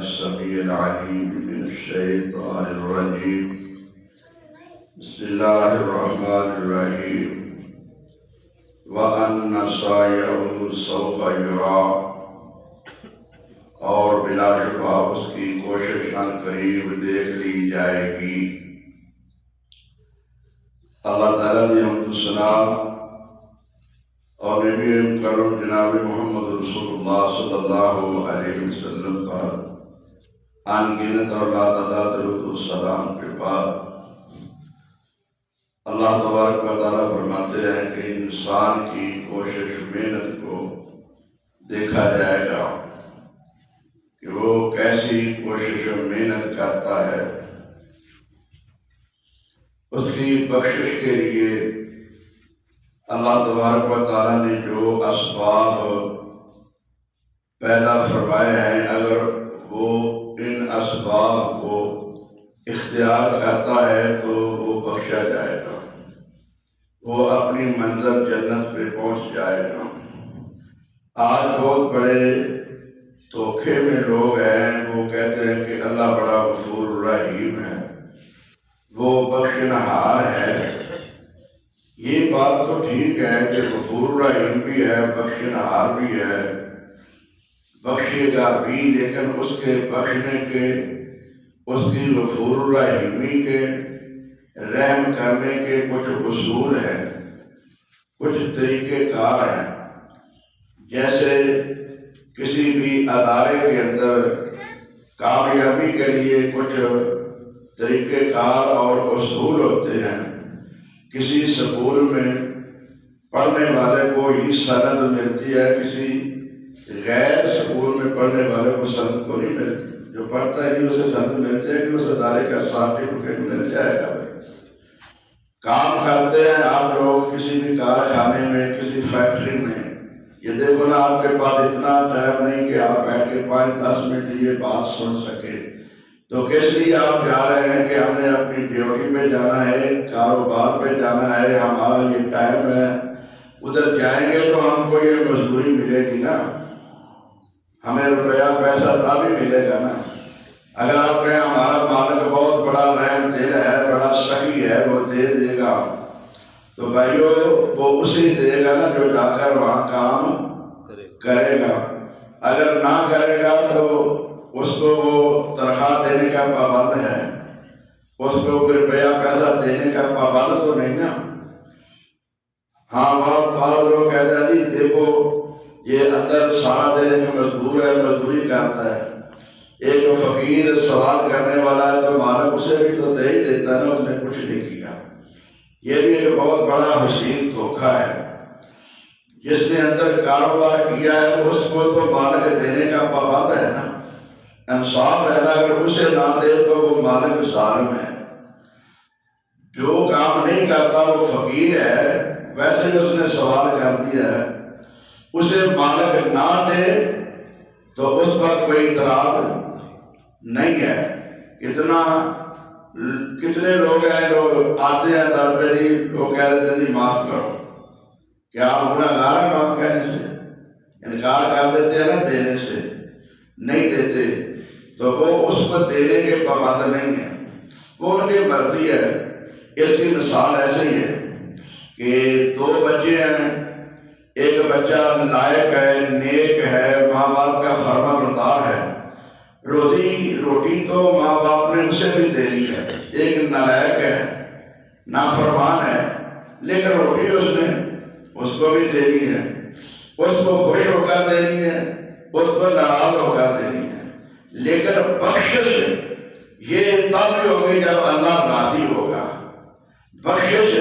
السميع العليم من الشيطان الرجيم بسم الله الرحمن الرحيم وَأَنَّ سَعْيَهُ سَوْفَ يُرَىٰ، اور بلا شبہ اس کی کوشش عنقریب دیکھ لی جائے گی۔ اللہ تعالیٰ نے حمد و ثنا اور نبی کرم جناب محمد رسول اللہ صلی اللہ علیہ وسلم پر ان گنت اور لا تعداد درود و سلام کے بعد اللہ تبارک و تعالیٰ فرماتے ہیں کہ انسان کی کوشش محنت کو دیکھا جائے گا کہ وہ کیسی کوشش و محنت کرتا ہے۔ اس کی بخشش کے لیے اللہ تبارک و تعالیٰ نے جو اسباب پیدا فرمائے ہیں، اگر وہ ان اسباب کو اختیار کرتا ہے تو وہ بخشا جائے گا، وہ اپنی منزل جنت پہ پہنچ جائے گا۔ آج بہت بڑے دھوکے میں لوگ ہیں، وہ کہتے ہیں کہ اللہ بڑا غفور رحیم ہے، وہ بخشنہار ہے۔ یہ بات تو ٹھیک ہے کہ غفور رحیم بھی ہے، بخشنہار بھی ہے، بخشے گا بھی، لیکن اس کے بخشنے کے، اس کی غفور رحیمی کے، رحم کرنے کے کچھ اصول ہیں، کچھ طریقہ کار ہیں۔ جیسے کسی بھی ادارے کے اندر کامیابی کے لیے کچھ طریقہ کار اور اصول ہوتے ہیں۔ کسی سکول میں پڑھنے والے کو ہی سند ملتی ہے، کسی غیر سکول میں پڑھنے والے کو سند کو نہیں ملتی۔ جو پڑھتا ہے اسے سند مل جائے گی، اس ادارے کا سرٹیفکیٹ مل جائے گا۔ کام کرتے ہیں آپ لوگ کسی بھی کارخانے میں، کسی فیکٹری میں، یہ دیکھو نا، آپ کے پاس اتنا ٹائم نہیں کہ آپ بیٹھ کے 5-10 منٹ یہ بات سن سکے، تو کس لیے آپ جا رہے ہیں کہ ہم نے اپنی ڈیوٹی پہ جانا ہے، کاروبار پہ جانا ہے، ہمارا یہ ٹائم ہے، ادھر جائیں گے تو ہم کو یہ مزدوری ملے گی نا، ہمیں روپیہ پیسہ تبھی ملے گا نا۔ اگر آپ کہیں ہمارا مالک بہت بڑا رحم دل ہے، بڑا سخی ہے، وہ دے دے گا، تو بھائیو وہ اسی دے گا نا جو جا کر وہاں کام کرے گا۔ اگر نہ کرے گا تو اس کو وہ تنخواہ دینے کا پابند ہے، اس کو روپیہ پیسہ دینے کا پابند تو نہیں نا۔ ہاں، بہت بعض لوگ کہتے ہیں جی دیکھو یہ اندر سارا دن مزدور ہے، مزدوری کرتا ہے، ایک فقیر سوال کرنے والا ہے تو مالک اسے بھی تو دے ہی دیتا ہے نا، اس نے کچھ نہیں کیا۔ یہ بھی ایک بہت بڑا حسین دھوکہ ہے۔ جس نے اندر کاروبار کیا ہے اس کو تو مالک دینے کا پابند ہے نا، انصاف ہے نا۔ اگر اسے نہ دے تو وہ مالک ظالم ہے۔ جو کام نہیں کرتا وہ فقیر ہے، ویسے ہی اس نے سوال کر دیا ہے، اسے مالک نہ دے تو اس پر کوئی اعتراض نہیں ہے۔ کتنے لوگ ہیں جو آتے ہیں در پہ جی، وہ کہہ دیتے ہیں جی معاف کرو، کیا آپ گناہگار ہیں؟ معاف کہنے سے انکار کر دیتے ہیں نا، دینے سے نہیں دیتے تو وہ اس کو دینے کے پابند نہیں ہیں، وہ ان کی مرضی ہے۔ اس کی مثال ایسے ہی ہے کہ 2 بچے ہیں، ایک بچہ لائق ہے، نیک ہے، ماں باپ کا فرما بردار ہے، روٹی تو ماں باپ نے اسے بھی دینی ہے۔ ایک نالائق ہے، نافرمان ہے، لیکن روٹی اس کو بھی دینی ہے، اس کو خوش ہو کر دینی ہے، اس کو ناراض ہو کر دینی ہے۔ لیکن بخشش یہ تب ہوگی جب اللہ راضی ہوگا۔ بخشش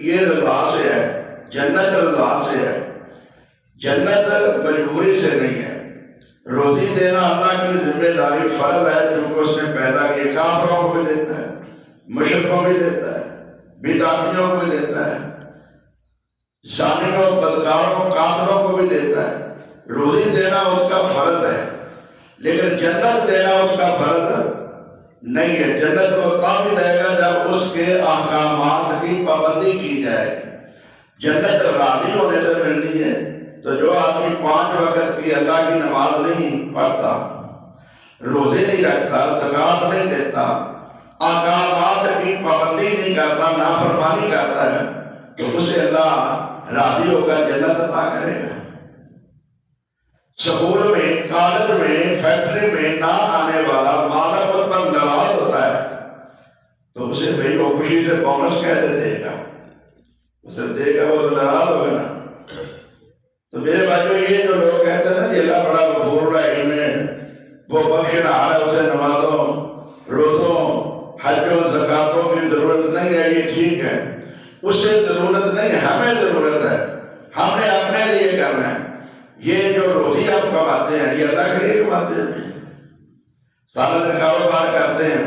یہ رضا سے ہے، جنت رضا سے ہے، جنت مجبوری سے نہیں ہے۔ روزی دینا اللہ کی ذمہ داری، فرض ہے، کیونکہ اس نے پیدا کیے۔ کافروں کو بھی دیتا ہے، مشرکوں کو بھی دیتا ہے، بدعتیوں کو بھی دیتا ہے، ظالموں، بدکاروں، قاتلوں کو بھی دیتا ہے۔ روزی دینا اس کا فرض ہے، لیکن جنت دینا اس کا فرض نہیں ہے۔ جنت وہ تب دے گا جب اس کے احکامات کی پابندی کی جائے۔ جنت راضی ہونے سے ملنی ہے، تو جو آدمی 5 وقت کی اللہ کی نماز نہیں پڑھتا، روزے نہیں رکھتا، زکوٰۃ نہیں دیتا، احکامات کی پابندی نہیں کرتا، نافرمانی کرتا ہے، تو اسے اللہ راضی ہو کر جنت عطا کرے گا؟ سکول میں، کالج میں، فیکٹری میں نہ آنے والا مالک اس پر ناراض ہوتا ہے تو اسے بھائی وہ خوشی سے بونس کیسے دے گا؟ اسے دے گا، وہ تو ناراض ہوگا نا۔ تو میرے بھائیو، یہ جو لوگ کہتے ہیں نا یہ اللہ بڑا غفور رحیم ہے، وہ بخشنہار ہے، اسے نمازوں، روزوں، حج و زکاتوں کی ضرورت نہیں ہے، یہ ٹھیک ہے، اسے ضرورت نہیں ہے، ہمیں ضرورت ہے، ہم نے اپنے لیے کرنا ہے۔ یہ جو روزی ہم کماتے ہیں یہ اللہ کے لیے کماتے ہیں، سارا دن کاروبار کرتے ہیں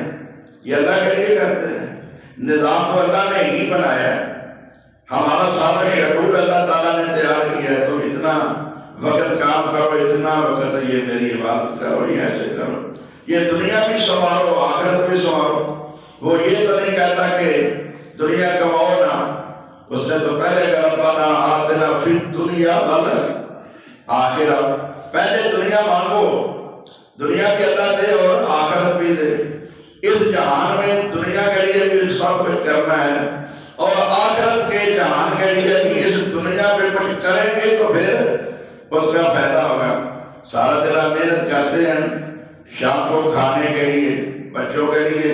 یہ اللہ کے لیے کرتے ہیں، نظام تو اللہ نے ہی بنایا ہے، ہمارا سارا شیڈول اللہ تعالیٰ نے تیار کیا ہے، تو اتنا وقت کام کرو، اتنا وقت یہ میری عبادت کرو، یہ ایسے کرو، یہ دنیا بھی سنوارو، آخرت بھی سنوارو۔ وہ یہ تو نہیں کہتا کہ دنیا کماؤ نا، اس نے تو پہلے کہ ربنا آتنا فی الدنیا والآخرۃ، پہلے دنیا مانگو، دنیا بھی اللہ دے اور آخرت بھی دے۔ اس جہان میں دنیا کے لیے بھی سب کچھ کرنا ہے اور آخرت کے جہان کے لیے بھی اس دنیا پہ کچھ کریں گے تو پھر اس کا فائدہ ہوگا۔ سارا دن آپ محنت کرتے ہیں شام کو کھانے کے لیے، بچوں کے لیے،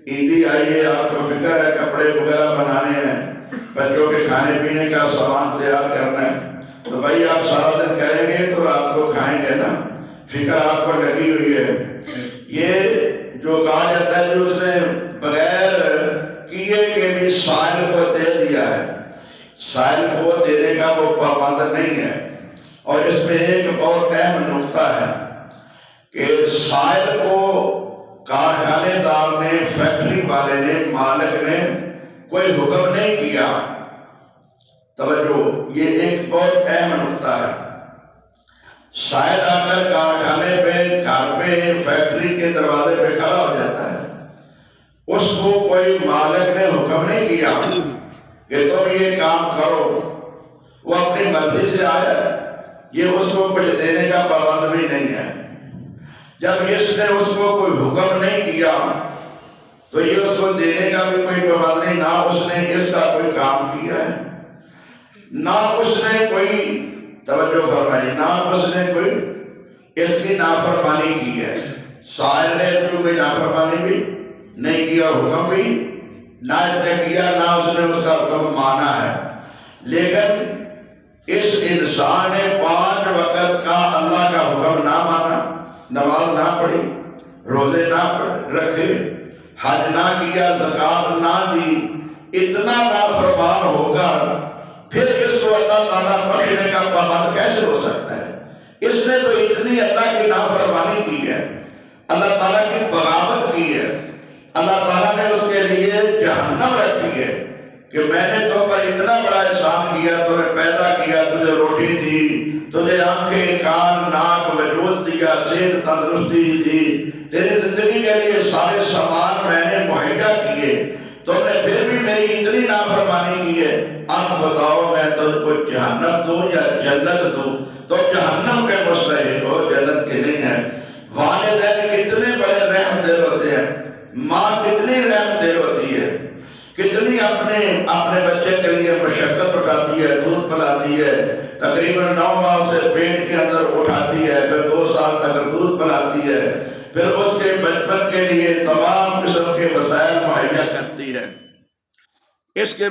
عیدی آئی ہے، آپ کو فکر ہے کپڑے وغیرہ بنانے ہیں، بچوں کے کھانے پینے کا سامان تیار کرنا ہے، تو بھائی آپ سارا دن کریں گے تو رات کو کھائیں گے نا، فکر آپ کو لگی ہوئی ہے۔ یہ جو کہا جاتا ہے جو اس نے بغیر کیے کہ بھی سائل کو دے دیا ہے، سائل کو دینے کا وہ پابند نہیں ہے۔ اور اس میں ایک بہت اہم نقطہ ہے کہ سائل کو کارخانے دار نے، فیکٹری والے نے، مالک نے کوئی حکم نہیں کیا۔ توجہ، یہ ایک بہت اہم نقطہ ہے۔ سائل آ کر کارخانے پہ، گھر پہ، فیکٹری کے دروازے پہ کھڑا ہو جاتا ہے، اس کو کوئی مالک نے حکم نہیں کیا کہ تم یہ کام کرو، وہ اپنی مرضی سے آیا، یہ اس کو کچھ دینے کا پابند بھی نہیں ہے۔ جب اس نے اس کو کوئی حکم نہیں کیا تو یہ اس کو دینے کا بھی کوئی پابند نہیں، نہ اس نے اس کا کوئی کام کیا ہے، نہ اس نے کوئی، توجہ فرمائیے، نہ اس نے کوئی اس کی نافرمانی کی ہے۔ سائل نے اس کو کوئی نافرمانی بھی نہیں کیا، حکم بھی نہ اس نے کیا، نہ اس نے اس کا حکم مانا ہے۔ لیکن اس انسان نے 5 وقت کا اللہ کا حکم نہ مانا، نماز نہ پڑھی، روزے نہ رکھے، حج نہ کیا، زکوٰۃ نہ دی، اتنا نافرمان ہو کر پھر اس کو اللہ تعالیٰ بخشنے کا پابند کیسے ہو سکتا ہے؟ اس نے تو اتنی اللہ کی نافرمانی کی ہے، اللہ تعالیٰ کی بغاوت کی ہے، اللہ تعالیٰ نے اس کے لیے جہنم رکھی ہے کہ میں نے تو پر اتنا بڑا احسان کیا، تمہیں پیدا کیا، تجھے روٹی دی، تجھے آنکھیں، کان، ناک، وجود دیا، صحت، تندرستی دی، تیری زندگی کے لیے سارے سامان میں نے مہیا کیے، تم نے پھر بھی میری اتنی نافرمانی کی ہے، اب بتاؤ میں تجھ کو جہنم دوں یا جنت دوں؟ تم جہنم کے مستحق ہو، جنت کے نہیں ہیں۔ والدین کتنے بڑے رحم دل ہوتے ہیں، ماں کتنی رحم دل ہوتی ہے، کتنی اپنے بچے کے لیے مشقت اٹھاتی ہے، دودھ پلاتی ہے، تقریباً 9 ماہ سے پیٹ کے اندر اٹھاتی ہے، پھر 2 سال تک دودھ پلاتی ہے، پھر اس کے بچپن کے لیے تمام قسم کے وسائل مہیا کرتی ہے۔ اس کے